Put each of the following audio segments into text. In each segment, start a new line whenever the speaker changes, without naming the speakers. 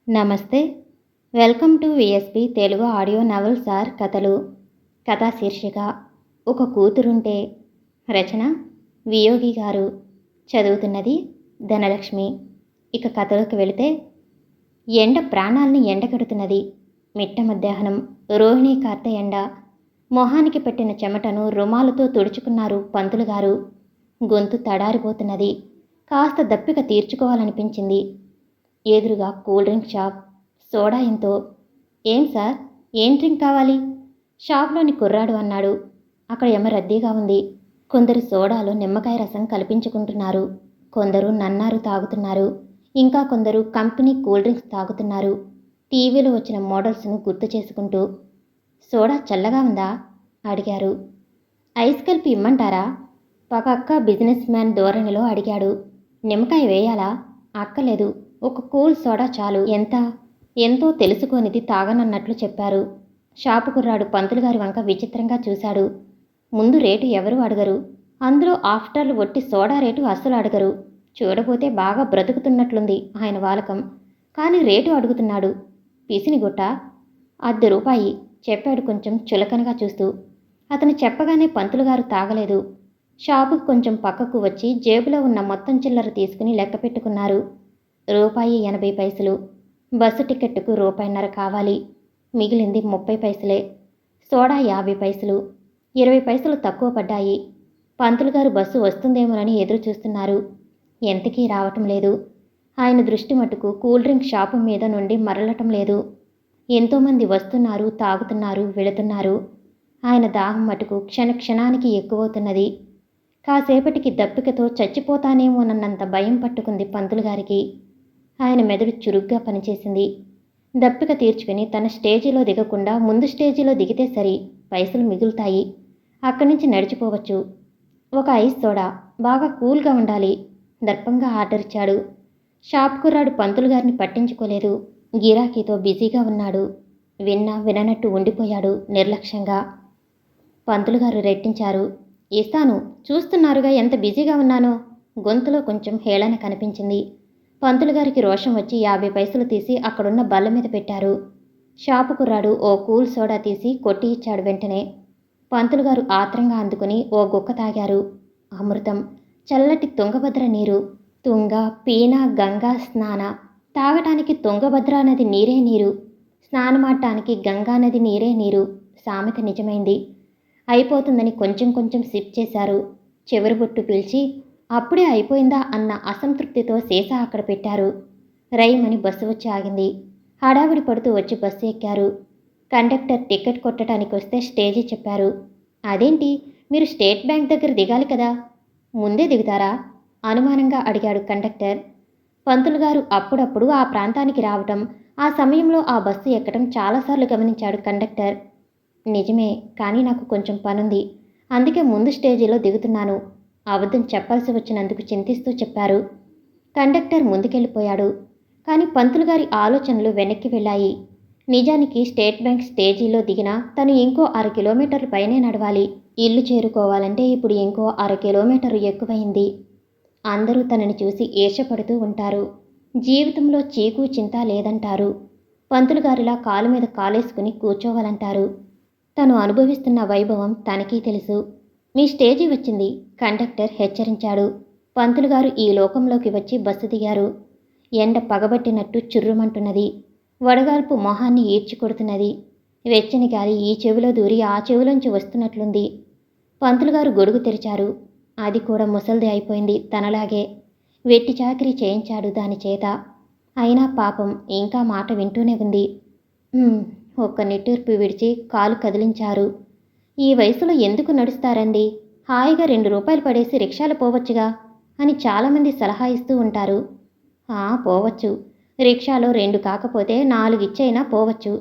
నమస్తే. Welcome to VSP Telugu audio novels or కథలు. కథా శీర్షిక ఒక కూతురుంటే. రచన వియోగి గారు. చదువుతున్నది ధనలక్ష్మి. ఇక కథలోకి వెళితే, ఎండ ప్రాణాల్ని ఎండగడుతున్నది. మిట్ట మధ్యాహ్నం రోహిణీ కార్త ఎండ. మొహానికి పెట్టిన చెమటను రుమాలుతో తుడుచుకున్నారు పంతులుగారు. గొంతు తడారిపోతున్నది. కాస్త దప్పిక తీర్చుకోవాలనిపించింది. ఎదురుగా కూల్ డ్రింక్ షాప్. సోడా ఎంతో. ఏం సార్, ఏం డ్రింక్ కావాలి? షాప్లోని కుర్రాడు అన్నాడు. అక్కడ ఎమ రద్దీగా ఉంది. కొందరు సోడాలో నిమ్మకాయ రసం కల్పించుకుంటున్నారు. కొందరు నన్నారు తాగుతున్నారు. ఇంకా కొందరు కంపెనీ కూల్ డ్రింక్స్ తాగుతున్నారు. టీవీలో వచ్చిన మోడల్స్ను గుర్తు చేసుకుంటూ. సోడా చల్లగా ఉందా అడిగారు. ఐస్ కలిపి ఇమ్మంటారా? పక్క బిజినెస్ మ్యాన్ ధోరణిలో అడిగాడు. నిమ్మకాయ వేయాలా? అక్కలేదు, ఒక కూల్ సోడా చాలు. ఎంతో తెలుసుకోనిది తాగనన్నట్లు చెప్పారు. షాపు కుర్రాడు పంతులుగారి వంక విచిత్రంగా చూశాడు. ముందు రేటు ఎవరూ అడగరు. అందులో ఆఫ్టర్లు ఒట్టి సోడా రేటు అస్సలు అడగరు. చూడబోతే బాగా బ్రతుకుతున్నట్లుంది ఆయన వాలకం. కానీ రేటు అడుగుతున్నాడు. పిసినిగుట్ట. ₹10 చెప్పాడు కొంచెం చులకనగా చూస్తూ. అతను చెప్పగానే పంతులుగారు తాగలేదు. షాపుకు కొంచెం పక్కకు వచ్చి జేబులో ఉన్న మొత్తం చిల్లర తీసుకుని లెక్క పెట్టుకున్నారు. ₹80. బస్సు టికెట్టుకు ₹1.50 కావాలి. మిగిలింది 30 పైసలే. సోడా 50 పైసలు. 20 పైసలు తక్కువ పడ్డాయి. పంతులుగారు బస్సు వస్తుందేమోనని ఎదురు చూస్తున్నారు. ఎంతకీ రావటం లేదు. ఆయన దృష్టి మటుకు కూల్ డ్రింక్ షాపు మీద నుండి మరలటం లేదు. ఎంతోమంది వస్తున్నారు, తాగుతున్నారు, వెళుతున్నారు. ఆయన దాహం మటుకు క్షణానికి ఎక్కువవుతున్నది. కాసేపటికి దప్పికతో చచ్చిపోతానేమోనన్నంత భయం పట్టుకుంది పంతులుగారికి. ఆయన మెదడు చురుగ్గా పనిచేసింది. దప్పిక తీర్చుకుని తన స్టేజీలో దిగకుండా ముందు స్టేజీలో దిగితే సరి, పైసలు మిగులుతాయి. అక్కడి నుంచి నడిచిపోవచ్చు. ఒక ఐస్ సోడా, బాగా కూల్గా ఉండాలి. దర్పంగా ఆర్డర్ ఇచ్చాడు. షాప్ కుర్రాడు పంతులుగారిని పట్టించుకోలేదు. గిరాకీతో బిజీగా ఉన్నాడు. విననట్టు ఉండిపోయాడు నిర్లక్ష్యంగా. పంతులుగారు రెట్టించారు. ఇస్తాను, చూస్తున్నారుగా ఎంత బిజీగా ఉన్నానో. గొంతులో కొంచెం హేళన కనిపించింది. పంతులుగారికి రోషం వచ్చి 50 పైసలు తీసి అక్కడున్న బల్ల మీద పెట్టారు. షాపు కుర్రాడు ఓ కూల్ సోడా తీసి కొట్టి ఇచ్చాడు వెంటనే. పంతులుగారు ఆత్రంగా అందుకుని ఓ గుక్క తాగారు. అమృతం. చల్లటి తుంగభద్ర నీరు. తుంగ, పీన, గంగా, స్నాన. తాగటానికి తుంగభద్ర నది నీరే నీరు, స్నానమాడటానికి గంగా నది నీరే నీరు. సామెత నిజమైంది. అయిపోతుందని కొంచెం సిప్ చేశారు. చివరి బొట్టు పీల్చి అప్పుడే అయిపోయిందా అన్న అసంతృప్తితో సీసా అక్కడ పెట్టారు. రైమని బస్సు వచ్చి ఆగింది. హడావిడి పడుతూ వచ్చి బస్సు ఎక్కారు. కండక్టర్ టికెట్ కొట్టడానికి వస్తే స్టేజీ చెప్పారు. అదేంటి, మీరు స్టేట్ బ్యాంక్ దగ్గర దిగాలి కదా, ముందే దిగుతారా అనుమానంగా అడిగాడు కండక్టర్. పంతులుగారు అప్పుడప్పుడు ఆ ప్రాంతానికి రావటం, ఆ సమయంలో ఆ బస్సు ఎక్కడం చాలాసార్లు గమనించాడు కండక్టర్. నిజమే, కానీ నాకు కొంచెం పనుంది, అందుకే ముందు స్టేజీలో దిగుతున్నాను. అబద్ధం చెప్పాల్సి వచ్చినందుకు చింతిస్తూ చెప్పారు. కండక్టర్ ముందుకెళ్ళిపోయాడు. కానీ పంతులుగారి ఆలోచనలు వెనక్కి వెళ్ళాయి. నిజానికి స్టేట్ బ్యాంక్ స్టేజీలో దిగినా తను ఇంకో 1/2 కిలోమీటర్ల పైనే నడవాలి. ఇల్లు చేరుకోవాలంటే ఇప్పుడు ఇంకో 1/2 కిలోమీటరు ఎక్కువైంది. అందరూ తనని చూసి ఈర్ష్యపడుతూ ఉంటారు. జీవితంలో చీకు చింత లేదంటారు. పంతులుగారిలా కాలు మీద కాలేసుకుని కూర్చోవాలంటారు. తను అనుభవిస్తున్న వైభవం తనకీ తెలుసు. మీ స్టేజీ వచ్చింది, కండక్టర్ హెచ్చరించాడు. పంతులుగారు ఈ లోకంలోకి వచ్చి బస్సు దిగారు. ఎండ పగబట్టినట్టు చుర్రుమంటున్నది. వడగాల్పు మొహాన్ని ఈడ్చికొడుతున్నది. వెచ్చని గాలి ఈ చెవిలో దూరి ఆ చెవిలోంచి వస్తున్నట్లుంది. పంతులుగారు గొడుగు తెరిచారు. అది కూడా ముసల్ది అయిపోయింది తనలాగే. వెట్టి చాకిరీ చేయించాడు దాని చేత. అయినా పాపం ఇంకా మాట వింటూనే ఉంది. ఒక్క నిట్టూర్పు విడిచి కాలు కదిలించారు. ఈ వయసులో ఎందుకు నడుస్తారండి, హాయిగా ₹2 పడేసి రిక్షాలు పోవచ్చుగా అని చాలామంది సలహా ఇస్తూ ఉంటారు. పోవచ్చు, రిక్షాలో 2 కాకపోతే 4 ఇచ్చైనా పోవచ్చు.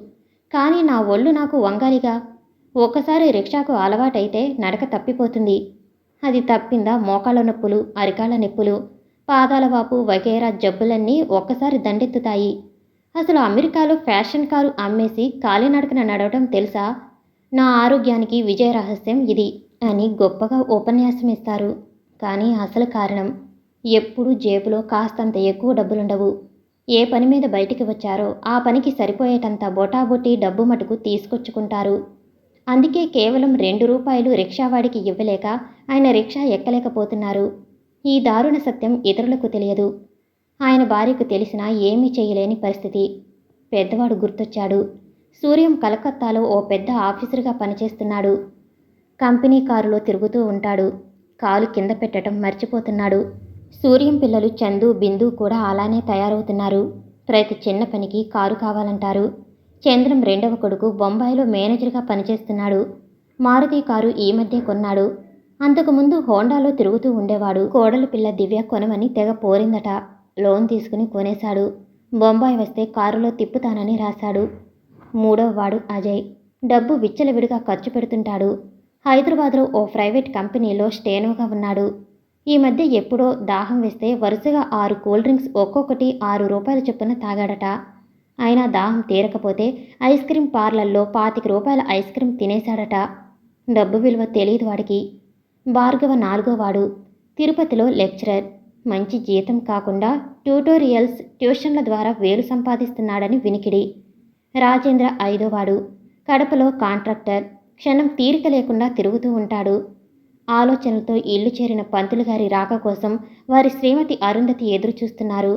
కానీ నా ఒళ్ళు నాకు వంగాలిగా. ఒక్కసారి రిక్షాకు అలవాటైతే నడక తప్పిపోతుంది. అది తప్పిందా మోకాళ్ళ నొప్పులు, అరికాళ్ళ నొప్పులు, పాదాల వాపు వగైరా జబ్బులన్నీ ఒక్కసారి దండెత్తుతాయి. అసలు అమెరికాలో ఫ్యాషన్ కారు అమ్మేసి కాలినడకన నడవటం తెలుసా? నా ఆరోగ్యానికి విజయ రహస్యం ఇది అని గొప్పగా ఉపన్యాసం ఇస్తారు. కానీ అసలు కారణం, ఎప్పుడూ జేబులో కాస్తంత ఎక్కువ డబ్బులుండవు. ఏ పని మీద బయటికి వచ్చారో ఆ పనికి సరిపోయేటంత బొటాబొటీ డబ్బు మటుకు తీసుకొచ్చుకుంటారు. అందుకే కేవలం 2 రూపాయలు రిక్షావాడికి ఇవ్వలేక ఆయన రిక్షా ఎక్కలేకపోతున్నారు. ఈ దారుణ సత్యం ఇతరులకు తెలియదు. ఆయన భార్యకు తెలిసినా ఏమీ చేయలేని పరిస్థితి. పెద్దవాడు గుర్తొచ్చాడు. సూర్యం కలకత్తాలో ఓ పెద్ద ఆఫీసర్గా పనిచేస్తున్నాడు. కంపెనీ కారులో తిరుగుతూ ఉంటాడు. కాలు కింద పెట్టడం మర్చిపోతున్నాడు. సూర్యం పిల్లలు చందు, బిందు కూడా అలానే తయారవుతున్నారు. ప్రతి చిన్న పనికి కారు కావాలంటారు. చంద్రం రెండవ కొడుకు బొంబాయిలో మేనేజర్గా పనిచేస్తున్నాడు. మారుతి కారు ఈ మధ్య కొన్నాడు. అంతకుముందు హోండాలో తిరుగుతూ ఉండేవాడు. కోడలి పిల్ల దివ్య కొనమని తెగ పోరిందట. లోన్ తీసుకుని కొనేశాడు. బొంబాయి వస్తే కారులో తిప్పుతానని రాశాడు. మూడవ వాడు అజయ్. డబ్బు విచ్చలవిడిగా ఖర్చు పెడుతుంటాడు. హైదరాబాద్లో ఓ ప్రైవేట్ కంపెనీలో స్టేనోగా ఉన్నాడు. ఈ మధ్య ఎప్పుడో దాహం వేస్తే వరుసగా 6 కూల్ డ్రింక్స్ ఒక్కొక్కటి 6 రూపాయల చొప్పున తాగాడట. అయినా దాహం తీరకపోతే ఐస్ క్రీం పార్లర్లో 25 రూపాయల ఐస్ క్రీం తినేశాడట. డబ్బు విలువ తెలియదు వాడికి. భార్గవ 4వ వాడు. తిరుపతిలో లెక్చరర్. మంచి జీతం కాకుండా ట్యూటోరియల్స్, ట్యూషన్ల ద్వారా వేలు సంపాదిస్తున్నాడని వినికిడి. రాజేంద్ర 5వ వాడు. కడపలో కాంట్రాక్టర్. క్షణం తీరిక లేకుండా తిరుగుతూ ఉంటాడు. ఆలోచనలతో ఇల్లు చేరిన పంతులు గారి రాక కోసం వారి శ్రీమతి అరుంధతి ఎదురు చూస్తున్నారు.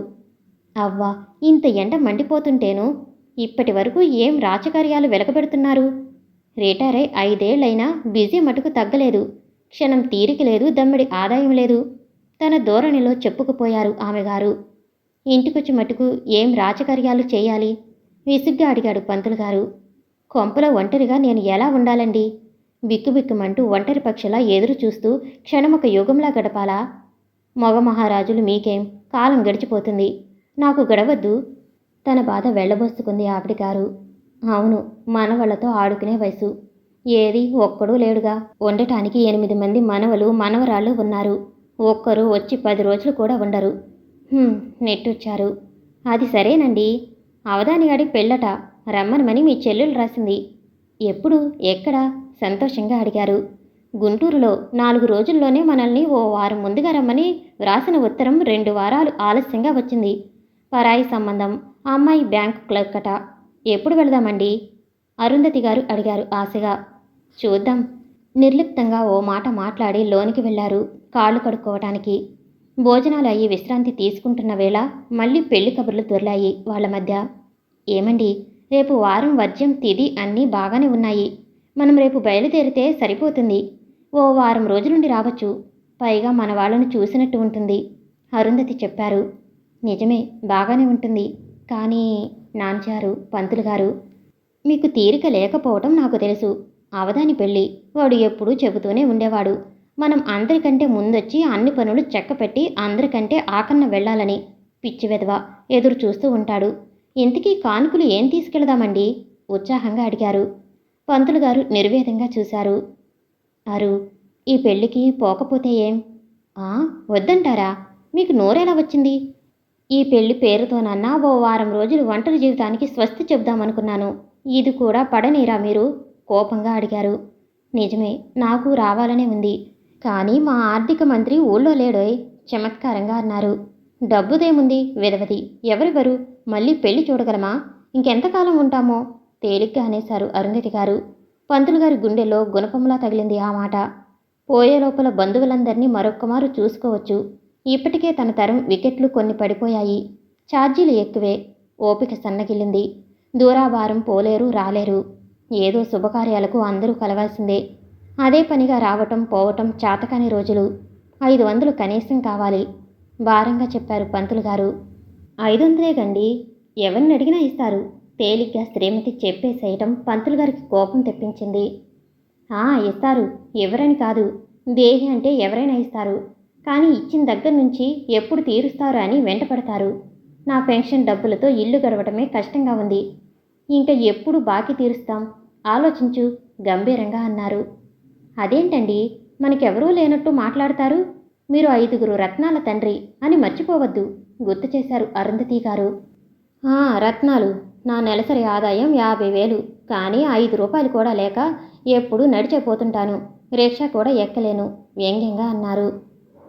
అవ్వా, ఇంత ఎండ మండిపోతుంటేను ఇప్పటి వరకు ఏం రాజకార్యాలు వెలకబెడుతున్నారు? రిటైర్ అయి 5 ఏళ్లైనా బిజీ మటుకు తగ్గలేదు. క్షణం తీరిక లేదు, దమ్మిడి ఆదాయం లేదు. తన ధోరణిలో చెప్పుకుపోయారు ఆమెగారు. ఇంటికొచ్చి మటుకు ఏం రాజకార్యాలు చేయాలి? విసుగ్గా అడిగాడు పంతులు గారు. కొంపలో ఒంటరిగా నేను ఎలా ఉండాలండి? బిక్కుబిక్కుమంటూ ఒంటరి పక్షిలా ఎదురు చూస్తూ క్షణమొక యుగంలా గడపాలా? మగ మహారాజులు మీకేం, కాలం గడిచిపోతుంది. నాకు గడవద్దు. తన బాధ వెళ్ళబోసుకుంది ఆవిడగారు. అవును, మనవళ్లతో ఆడుకునే వయసు. ఏది ఒక్కడూ లేడుగా. ఉండటానికి 8 మంది మనవలు, మనవరాళ్ళు ఉన్నారు. ఒక్కరు వచ్చి 10 రోజులు కూడా ఉండరు. నెట్టొచ్చారు. అది సరేనండి. అవధానిగాడి పెళ్ళట. రమ్మనమని మీ చెల్లెలు రాసింది. ఎప్పుడు, ఎక్కడ? సంతోషంగా అడిగారు. గుంటూరులో 4 రోజుల్లోనే మనల్ని ఓ వారం ముందుగా రమ్మని వ్రాసిన ఉత్తరం 2 వారాలు ఆలస్యంగా వచ్చింది. పరాయి సంబంధం. అమ్మాయి బ్యాంకు క్లర్క్ అట. ఎప్పుడు వెళదామండి? అరుంధతి గారు అడిగారు ఆశగా. చూద్దాం. నిర్లిప్తంగా ఓ మాట మాట్లాడి లోనికి వెళ్లారు కాళ్ళు కడుక్కోవటానికి. భోజనాలు అయ్యి విశ్రాంతి తీసుకుంటున్న వేళ మళ్ళీ పెళ్లి కబుర్లు దొర్లాయి వాళ్ల మధ్య. ఏమండి, రేపు వారం వర్జ్యం తిథి అన్నీ బాగానే ఉన్నాయి. మనం రేపు బయలుదేరితే సరిపోతుంది. ఓ వారం రోజులుండి రావచ్చు. పైగా మన వాళ్ళను చూసినట్టు ఉంటుంది. అరుంధతి చెప్పారు. నిజమే, బాగానే ఉంటుంది. కానీ నాంచారు పంతులు గారు. మీకు తీరిక లేకపోవటం నాకు తెలుసు. అవధాని పెళ్ళి. వాడు ఎప్పుడూ చెబుతూనే ఉండేవాడు. మనం అందరికంటే ముందొచ్చి అన్ని పనులు చక్కపెట్టి అందరికంటే ఆకన్న వెళ్ళాలని. పిచ్చి వెధవ ఎదురు చూస్తూ ఉంటాడు. ఇంతకీ కానుకలు ఏం తీసుకెళదామండి? ఉత్సాహంగా అడిగారు. పంతులు గారు నిర్వేదంగా చూశారు. అరు, ఈ పెళ్ళికి పోకపోతే ఏం? వద్దంటారా? మీకు నోరెలా వచ్చింది? ఈ పెళ్లి పేరుతోనన్నా ఓ వారం రోజులు ఒంటరి జీవితానికి స్వస్తి చెబుదామనుకున్నాను. ఇది కూడా పడనీరా మీరు? కోపంగా అడిగారు. నిజమే, నాకు రావాలనే ఉంది. కానీ మా ఆర్థిక మంత్రి ఊళ్ళో లేడోయ్, చమత్కారంగా అన్నారు. డబ్బుదేముంది విధవది. ఎవరెవరు? మళ్ళీ పెళ్లి చూడగలమా? ఇంకెంతకాలం ఉంటామో? తేలిగ్గా అనేశారు అరుంధతి గారు. పంతులు గారి గుండెల్లో గుణపంలా తగిలింది ఆ మాట. పోయే లోపల బంధువులందరినీ మరొక్కమారు చూసుకోవచ్చు. ఇప్పటికే తన తరం వికెట్లు కొన్ని పడిపోయాయి. ఛార్జీలు ఎక్కువే. ఓపిక సన్నగిల్లింది. దూరాభారం పోలేరు, రాలేరు. ఏదో శుభకార్యాలకు అందరూ కలవాల్సిందే. అదే పనిగా రావటం పోవటం చాతకాని రోజులు. 500 కనీసం కావాలి. భారంగా చెప్పారు పంతులు గారు. 500 గండి, ఎవరిని అడిగినా ఇస్తారు. తేలిగ్గా శ్రీమతి చెప్పేసేయటం పంతులు గారికి కోపం తెప్పించింది. ఇస్తారు, ఎవరని కాదు. దేహి అంటే ఎవరైనా ఇస్తారు. కానీ ఇచ్చిన దగ్గర నుంచి ఎప్పుడు తీరుస్తారు అని వెంటపడతారు. నా పెన్షన్ డబ్బులతో ఇల్లు గడవటమే కష్టంగా ఉంది. ఇంకా ఎప్పుడు బాకీ తీరుస్తాం? ఆలోచించు గంభీరంగా అన్నారు. అదేంటండి, మనకెవరూ లేనట్టు మాట్లాడతారు? మీరు 5గురు రత్నాల తండ్రి అని మర్చిపోవద్దు, గుర్తు చేశారు అరుంధతి గారు. రత్నాలు. నా నెలసరి ఆదాయం 50,000. కానీ 5 రూపాయలు కూడా లేక ఎప్పుడు నడిచిపోతుంటాను. రిక్షా కూడా ఎక్కలేను వ్యంగ్యంగా అన్నారు.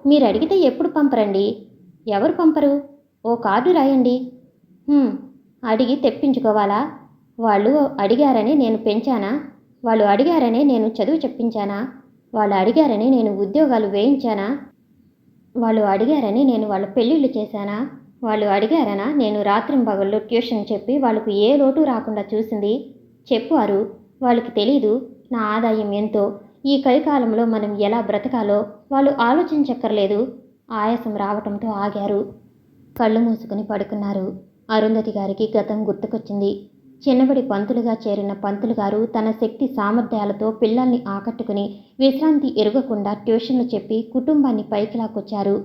మీరు అడిగితే ఎప్పుడు పంపరండి? ఎవరు పంపరు? ఓ కార్డు రాయండి. "హ్మ్, అడిగి తెప్పించుకోవాలా? వాళ్ళు అడిగారని నేను పెంచానా? వాళ్ళు అడిగారని నేను చదువు చెప్పించానా? వాళ్ళు అడిగారని నేను ఉద్యోగాలు వేయించానా? వాళ్ళు అడిగారని నేను వాళ్ళ పెళ్ళిళ్ళు చేశానా? వాళ్ళు అడిగారనా నేను రాత్రింబగళ్ళు ట్యూషన్ చెప్పి వాళ్ళకు ఏ లోటు రాకుండా చూసింది? చెప్పు అరు. వాళ్ళకి తెలీదు నా ఆదాయం ఎంతో, ఈ కలికాలంలో మనం ఎలా బ్రతకాలో వాళ్ళు ఆలోచించక్కర్లేదు." ఆయాసం రావటంతో ఆగారు. కళ్ళు మూసుకుని పడుకున్నారు. అరుంధతి గారికి గతం గుర్తుకొచ్చింది. చిన్నబడి పంతులుగా చేరిన పంతులు గారు తన శక్తి సామర్థ్యాలతో పిల్లల్ని ఆకట్టుకుని విశ్రాంతి ఎరుగకుండా ట్యూషన్లు చెప్పి కుటుంబాన్ని పైకి లాక్కొచ్చారు.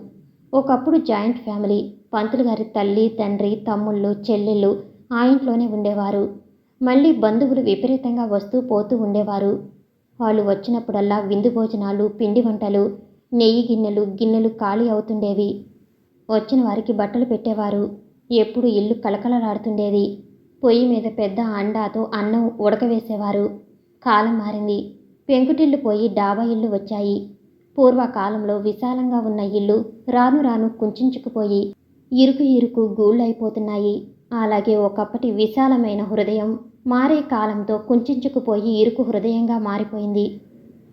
ఒకప్పుడు జాయింట్ ఫ్యామిలీ. పంతులు గారి తల్లి, తండ్రి, తమ్ముళ్ళు, చెల్లెళ్ళు ఆ ఇంట్లోనే ఉండేవారు. మళ్ళీ బంధువులు విపరీతంగా వస్తూ పోతూ ఉండేవారు. వాళ్ళు వచ్చినప్పుడల్లా విందు భోజనాలు, పిండి వంటలు, నెయ్యి గిన్నెలు గిన్నెలు ఖాళీ అవుతుండేవి. వచ్చిన వారికి బట్టలు పెట్టేవారు. ఎప్పుడు ఇల్లు కళకళలాడుతుండేది. పొయ్యి మీద పెద్ద అండాతో అన్నం ఉడకవేసేవారు. కాలం మారింది. పెంకుటిల్లు పోయి డాబా ఇళ్ళు వచ్చాయి. పూర్వకాలంలో విశాలంగా ఉన్న ఇల్లు రాను రాను కుంచుకుపోయి ఇరుకు ఇరుకు గూళ్ళైపోతున్నాయి. అలాగే ఒకప్పటి విశాలమైన హృదయం మారే కాలంతో కుంచుకుపోయి ఇరుకు హృదయంగా మారిపోయింది.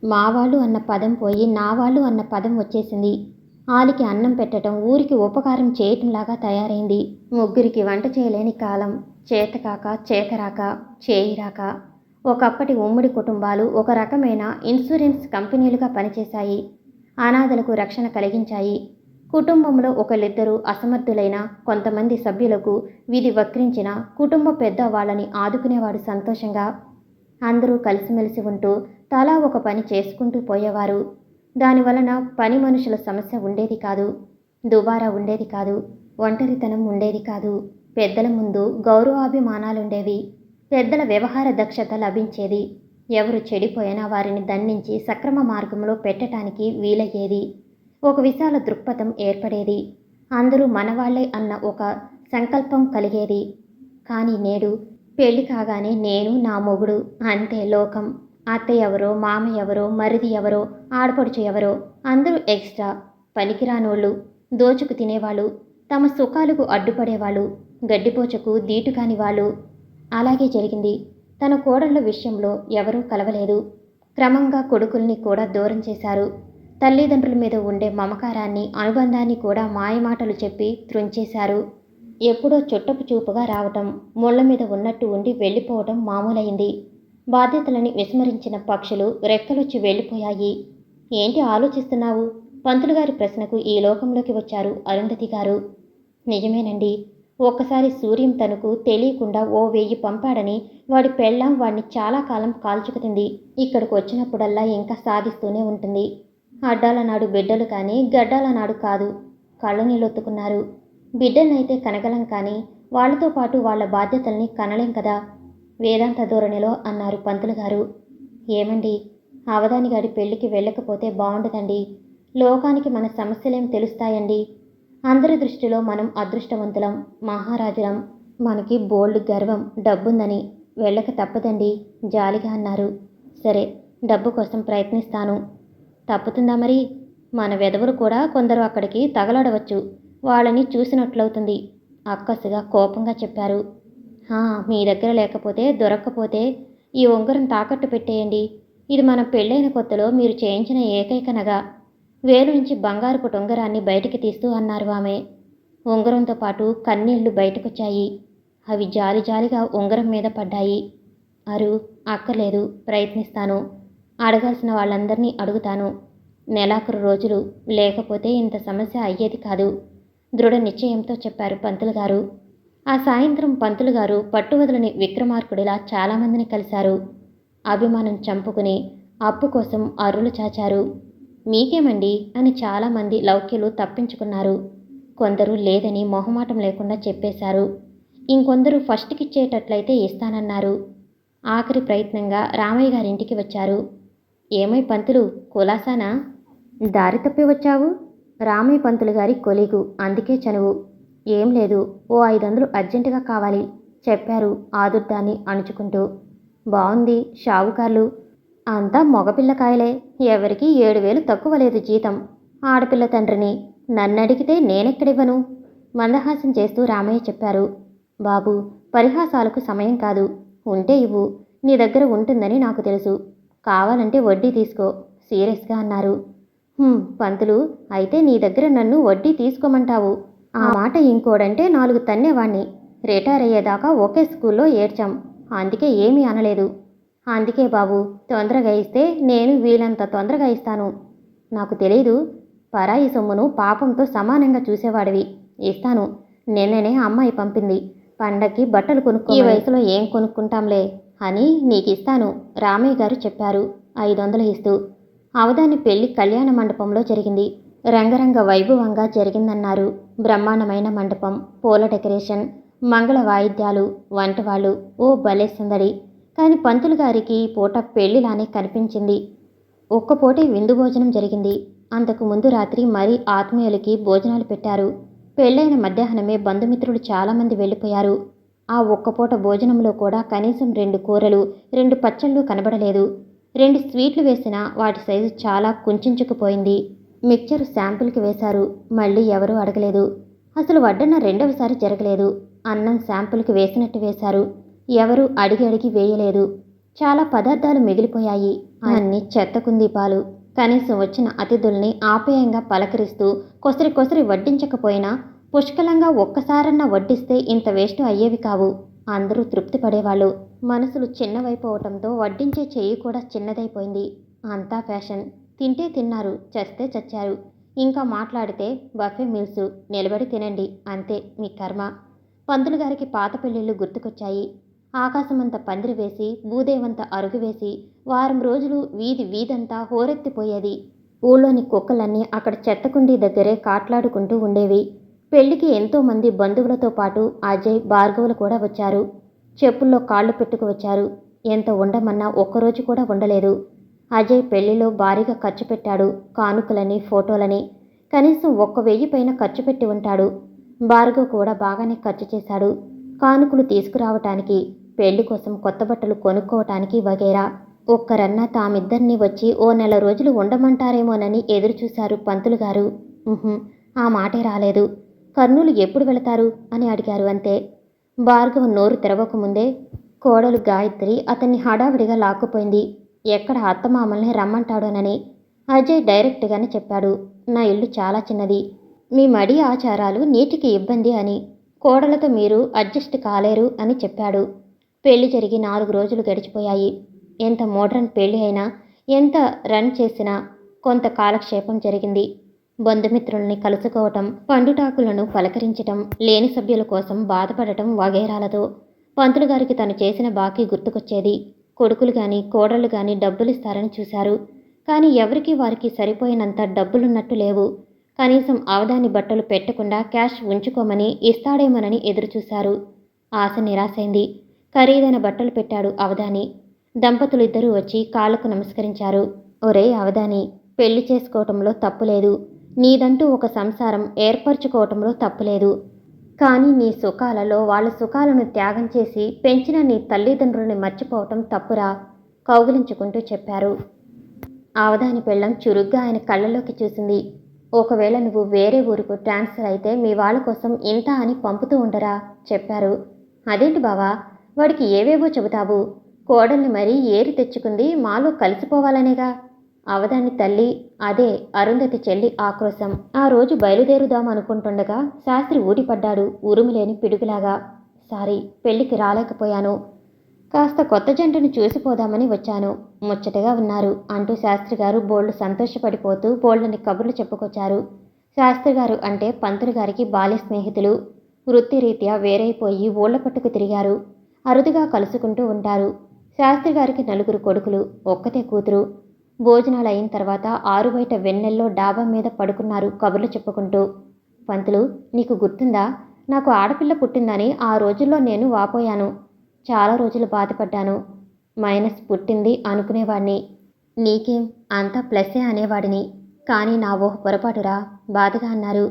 మావాళ్ళు అన్న పదం పోయి నావాళ్ళు అన్న పదం వచ్చేసింది. ఆలికి అన్నం పెట్టడం ఊరికి ఉపకారం చేయటంలాగా తయారైంది. ముగ్గురికి వంట చేయలేని కాలం. చేతకాక చేతరాక చేయిరాక. ఒకప్పటి ఉమ్మడి కుటుంబాలు ఒక రకమైన ఇన్సూరెన్స్ కంపెనీలుగా పనిచేశాయి. అనాథలకు రక్షణ కలిగించాయి. కుటుంబంలో ఒకళ్ళిద్దరూ అసమర్థులైన కొంతమంది సభ్యులకు విధి వక్రించిన కుటుంబ పెద్ద వాళ్ళని ఆదుకునేవాడు సంతోషంగా. అందరూ కలిసిమెలిసి ఉంటూ తలా ఒక పని చేసుకుంటూ పోయేవారు. దానివలన పని మనుషుల సమస్య ఉండేది కాదు. దుబారా ఉండేది కాదు. ఒంటరితనం ఉండేది కాదు. పెద్దల ముందు గౌరవాభిమానాలుండేవి. పెద్దల వ్యవహార దక్షత లభించేది. ఎవరు చెడిపోయినా వారిని దండించి సక్రమ మార్గంలో పెట్టడానికి వీలయ్యేది. ఒక విశాల దృక్పథం ఏర్పడేది. అందరూ మనవాళ్లే అన్న ఒక సంకల్పం కలిగేది. కానీ నేడు పెళ్లి కాగానే నేను నా మొగుడు అంతే లోకం. అత్త ఎవరో, మామ ఎవరో, మరిది ఎవరో, ఆడపడుచు ఎవరో అందరూ ఎక్స్ట్రా. పనికిరానోళ్ళు, దోచుకు తినేవాళ్ళు, తమ సుఖాలకు అడ్డుపడేవాళ్ళు, గడ్డిపోచకు దీటుకాని వాళ్ళు. అలాగే జరిగింది. తన కోడళ్ల విషయంలో ఎవరూ కలవలేదు. క్రమంగా కొడుకుల్ని కూడా దూరం చేశారు. తల్లిదండ్రుల మీద ఉండే మమకారాన్ని, అనుబంధాన్ని కూడా మాయమాటలు చెప్పి త్రుంచేశారు. ఎప్పుడో చుట్టపు చూపుగా రావటం, ముళ్ల మీద ఉన్నట్టు ఉండి వెళ్ళిపోవటం మామూలైంది. బాధ్యతలని విస్మరించిన పక్షులు రెక్కలొచ్చి వెళ్ళిపోయాయి. ఏంటి ఆలోచిస్తున్నావు? పంతులుగారి ప్రశ్నకు ఈ లోకంలోకి వచ్చారు అరుంధతి గారు. నిజమేనండి. ఒక్కసారి సూర్యం తనకు తెలియకుండా ఓ 1000 పంపాడని వాడి పెళ్ళాం వాడిని చాలా కాలం కాల్చుకుతుంది. ఇక్కడికి వచ్చినప్పుడల్లా ఇంకా సాధిస్తూనే ఉంటుంది. అడ్డాల నాడు బిడ్డలు కానీ గడ్డాల నాడు కాదు. కళ్ళు నీళ్ళొత్తుకున్నారు. బిడ్డలనైతే కనగలం కానీ వాళ్లతో పాటు వాళ్ల బాధ్యతల్ని కనలేం కదా. వేదాంత ధోరణిలో అన్నారు పంతులు గారు. ఏమండి, అవధానిగాడి పెళ్లికి వెళ్ళకపోతే బాగుండదండి. లోకానికి మన సమస్యలేం తెలుస్తాయండి. అందరి దృష్టిలో మనం అదృష్టవంతులం, మహారాజులం. మనకి బోల్డ్ గర్వం, డబ్బుందని. వెళ్ళక తప్పదండి జాలిగా అన్నారు. సరే, డబ్బు కోసం ప్రయత్నిస్తాను. తప్పుతుందా మరి? మన వెధవలు కూడా కొందరు అక్కడికి తగలడవచ్చు. వాళ్ళని చూసినట్లవుతుంది అక్కసుగా కోపంగా చెప్పారు. మీ దగ్గర లేకపోతే దొరక్కపోతే ఈ ఉంగరం తాకట్టు పెట్టేయండి. ఇది మన పెళ్ళైన కొత్తలో మీరు చేయించిన ఏకైక నగ. వేలు నుంచి బంగారుపు ఉంగరాన్ని బయటికి తీస్తూ అన్నారు ఆమె. ఉంగరంతో పాటు కన్నీళ్లు బయటకొచ్చాయి. అవి జాలి జాలిగా ఉంగరం మీద పడ్డాయి. అరు, అక్కర్లేదు, ప్రయత్నిస్తాను. అడగాల్సిన వాళ్ళందరినీ అడుగుతాను. నెలాఖరు రోజులు లేకపోతే ఇంత సమస్య అయ్యేది కాదు, దృఢ నిశ్చయంతో చెప్పారు పంతులు గారు. ఆ సాయంత్రం పంతులు గారు పట్టువదలని విక్రమార్కుడిలా చాలామందిని కలిశారు. అభిమానం చంపుకుని అప్పు కోసం అర్రులు చాచారు. మీకేమండి అని చాలామంది లౌక్యులు తప్పించుకున్నారు. కొందరు లేదని మొహమాటం లేకుండా చెప్పేశారు. ఇంకొందరు ఫస్ట్కిచ్చేటట్లయితే ఇస్తానన్నారు. ఆఖరి ప్రయత్నంగా రామయ్య గారింటికి వచ్చారు. ఏమై పంతులు, కులాసానా? దారి తప్పి వచ్చావు? రామయ్య పంతులు గారి కొలీగు, అందుకే చనువు. ఏం లేదు, ఓ 500 అర్జెంటుగా కావాలి చెప్పారు ఆదుర్దాన్ని అణుచుకుంటూ. బాగుంది, షావుకార్లు అంతా మగపిల్లకాయలే. ఎవరికి 7000 తక్కువ లేదు జీతం. ఆడపిల్ల తండ్రిని నన్నడిగితే నేనెక్కడివ్వను? మందహాసం చేస్తూ రామయ్య చెప్పారు. బాబు, పరిహాసాలకు సమయం కాదు. ఉంటే ఇవ్వు. నీ దగ్గర ఉంటుందని నాకు తెలుసు. కావాలంటే వడ్డీ తీసుకో సీరియస్గా అన్నారు. పంతులు, అయితే నీ దగ్గర నన్ను వడ్డీ తీసుకోమంటావు? ఆ మాట ఇంకోడంటే 4 తన్నేవాణ్ణి. రిటైర్ అయ్యేదాకా ఒకే స్కూల్లో ఏడ్చాం. అందుకే ఏమీ అనలేదు. అందుకే బాబు, తొందరగా ఇస్తే నేను వీలంత తొందరగా ఇస్తాను. నాకు తెలీదు. పరాయి సొమ్మును పాపంతో సమానంగా చూసేవాడివి. ఇస్తాను. నిన్ననే అమ్మాయి పంపింది. పండక్కి బట్టలు కొనుక్కో. ఈ వయసులో ఏం కొనుక్కుంటాంలే అని నీకిస్తాను రామయ్య గారు చెప్పారు 500 ఇస్తూ. అవదాని పెళ్లి కళ్యాణ మండపంలో జరిగింది. రంగరంగ వైభవంగా జరిగిందన్నారు. బ్రహ్మాండమైన మండపం, పూల డెకరేషన్, మంగళ వాయిద్యాలు, వంటవాళ్ళు, ఓ భలే సందడి. కానీ పంతులు గారికి పూట పెళ్లిలానే కనిపించింది. ఒక్కపూటే విందు భోజనం జరిగింది. అంతకు ముందు రాత్రి మరీ ఆత్మీయులకి భోజనాలు పెట్టారు. పెళ్ళైన మధ్యాహ్నమే బంధుమిత్రులు చాలామంది వెళ్ళిపోయారు. ఆ ఒక్కపూట భోజనంలో కూడా కనీసం 2 కూరలు, 2 పచ్చళ్ళు కనబడలేదు. 2 స్వీట్లు వేసినా వాటి సైజు చాలా కుంచుకుపోయింది. మిక్చర్ శాంపుల్కి వేశారు. మళ్ళీ ఎవరూ అడగలేదు. అసలు వడ్డన రెండవసారి జరగలేదు. అన్నం శాంపుల్కి వేసినట్టు వేశారు. ఎవరూ అడిగి వేయలేదు. చాలా పదార్థాలు మిగిలిపోయాయి. అన్ని చెత్త కుందీపాలు. కనీసం వచ్చిన అతిథుల్ని ఆప్యాయంగా పలకరిస్తూ కొసరి వడ్డించకపోయినా పుష్కలంగా ఒక్కసారన్నా వడ్డిస్తే ఇంత వేస్ట్ అయ్యేవి కావు. అందరూ తృప్తి పడేవాళ్ళు. మనసులు చిన్నవైపోవటంతో వడ్డించే చెయ్యి కూడా చిన్నదైపోయింది. అంతా ఫ్యాషన్. తింటే తిన్నారు, చస్తే చచ్చారు. ఇంకా మాట్లాడితే బఫే మీల్సు, నిలబడి తినండి, అంతే మీ కర్మ. పంతులు గారికి పాత పెళ్ళిళ్ళు గుర్తుకొచ్చాయి. ఆకాశమంత పందిరి వేసి, భూదేవంత అరుగు వేసి, వారం రోజులు వీధంతా హోరెత్తిపోయేది. ఊళ్ళోని కుక్కలన్నీ అక్కడ చెత్తకుండీ దగ్గరే కాట్లాడుకుంటూ ఉండేవి. పెళ్లికి ఎంతోమంది బంధువులతో పాటు అజయ్, భార్గవులు కూడా వచ్చారు. చెప్పుల్లో కాళ్ళు పెట్టుకు వచ్చారు. ఎంత ఉండమన్నా ఒక్కరోజు కూడా ఉండలేదు. అజయ్ పెళ్లిలో భారీగా ఖర్చు పెట్టాడు. కానుకలని, ఫోటోలని. కనీసం 1,000 పైన ఖర్చు పెట్టి ఉంటాడు. భార్గవ్ కూడా బాగానే ఖర్చు చేశాడు. కానుకలు తీసుకురావటానికి, పెళ్లి కోసం కొత్త బట్టలు కొనుక్కోవటానికి వగైరా. ఒక్కరన్నా తామిద్దరినీ వచ్చి ఓ నెల రోజులు ఉండమంటారేమోనని ఎదురుచూశారు పంతులు గారు. ఆ మాటే రాలేదు. కర్నూలు ఎప్పుడు వెళతారు అని అడిగారు అంతే. భార్గవ్ నోరు తెరవకముందే కోడలు గాయత్రి అతన్ని హడావిడిగా లాక్కుపోయింది. ఎక్కడ అత్తమామల్ని రమ్మంటాడోనని. అజయ్ డైరెక్ట్గానే చెప్పాడు, నా ఇల్లు చాలా చిన్నది. మీ మడి ఆచారాలు నీటికి ఇబ్బంది అని. కోడలతో మీరు అడ్జస్ట్ కాలేరు అని చెప్పాడు. పెళ్లి జరిగి 4 రోజులు గడిచిపోయాయి. ఎంత మోడ్రన్ పెళ్లి అయినా, ఎంత రన్ చేసినా కొంత కాలక్షేపం జరిగింది. బంధుమిత్రుల్ని కలుసుకోవటం, పండుటాకులను పలకరించటం, లేని సభ్యుల కోసం బాధపడటం వగైరాలతో. పంతులు గారికి తను చేసిన బాకీ గుర్తుకొచ్చేది. కొడుకులు గాని, కోడళ్ళు గాని డబ్బులిస్తారని చూశారు. కానీ ఎవరికి వారికి సరిపోయినంత డబ్బులున్నట్టు లేవు. కనీసం అవదాని బట్టలు పెట్టకుండా క్యాష్ ఉంచుకోమని ఇస్తాడేమోనని ఎదురుచూశారు. ఆశ నిరాశైంది. ఖరీదైన బట్టలు పెట్టాడు అవదాని. దంపతులిద్దరూ వచ్చి కాళ్లకు నమస్కరించారు. ఒరే అవదాని, పెళ్లి చేసుకోవటంలో తప్పులేదు. నీదంటూ ఒక సంసారం ఏర్పరచుకోవటంలో తప్పులేదు. కానీ నీ సుఖాలలో వాళ్ళ సుఖాలను త్యాగం చేసి పెంచిన నీ తల్లిదండ్రుల్ని మర్చిపోవటం తప్పురా, కౌగిలించుకుంటూ చెప్పారు. అవదాని పెళ్ళం చురుగ్గా ఆయన కళ్ళలోకి చూసింది. ఒకవేళ నువ్వు వేరే ఊరుకు ట్రాన్స్ఫర్ అయితే మీ వాళ్ళ కోసం ఇంత అని పంపుతూ ఉండరా చెప్పారు. అదేంటి బావా, వాడికి ఏవేవో చెబుతావు. కోడల్ని మరీ ఏరి తెచ్చుకుంది మాలో కలిసిపోవాలనేగా. అవదాని తల్లి, అదే అరుంధతి చెల్లి ఆక్రోశం. ఆ రోజు బయలుదేరుదామనుకుంటుండగా శాస్త్రి ఊడిపడ్డాడు ఉరుములేని పిడుగులాగా. సారీ, పెళ్లికి రాలేకపోయాను. కాస్త కొత్త జంటను చూసిపోదామని వచ్చాను. ముచ్చటగా ఉన్నారు అంటూ శాస్త్రిగారు బోల్డు సంతోషపడిపోతూ బోల్డని కబుర్లు చెప్పుకొచ్చారు. శాస్త్రిగారు అంటే పంతులు గారికి బాల్య స్నేహితులు. వృత్తిరీత్యా వేరైపోయి ఊళ్ల పట్టుకు తిరిగారు. అరుదుగా కలుసుకుంటూ ఉంటారు. శాస్త్రిగారికి 4 కొడుకులు, ఒక్కతే కూతురు. భోజనాలు అయిన తర్వాత ఆరుబయట వెన్నెల్లో డాబా మీద పడుకున్నారు కబుర్లు చెప్పుకుంటూ. పంతులు, నీకు గుర్తుందా, నాకు ఆడపిల్ల పుట్టిందని ఆ రోజుల్లో నేను వాపోయాను. చాలా రోజులు బాధపడ్డాను. మైనస్ పుట్టింది అనుకునేవాడిని. నీకేం, అంతా ప్లస్సే అనేవాడిని. కానీ నా ఊహ పొరపాటురా, బాధగా అన్నారు.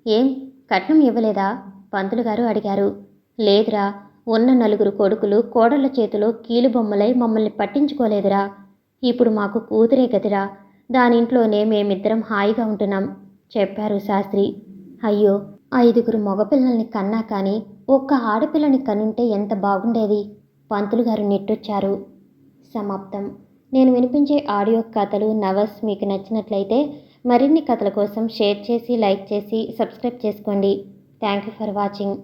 ఏం, కట్నం ఇవ్వలేదా పంతులు గారు అడిగారు. లేదురా, ఉన్న 4 కొడుకులు కోడళ్ల చేతిలో కీలుబొమ్మలై మమ్మల్ని పట్టించుకోలేదురా. ఇప్పుడు మాకు కూతురే గతిరా. దానింట్లోనే మేమిద్దరం హాయిగా ఉంటున్నాం చెప్పారు శాస్త్రి. అయ్యో, 5 మగపిల్లల్ని కన్నా కానీ ఒక్క ఆడపిల్లని కనుంటే ఎంత బాగుండేది. పంతులు గారు నిట్టూర్చారు. సమాప్తం. నేను వినిపించే ఆడియో కథలు, నవల్స్ మీకు నచ్చినట్లయితే మరిన్ని కథల కోసం షేర్ చేసి, లైక్ చేసి, సబ్స్క్రైబ్ చేసుకోండి. Thank you for watching.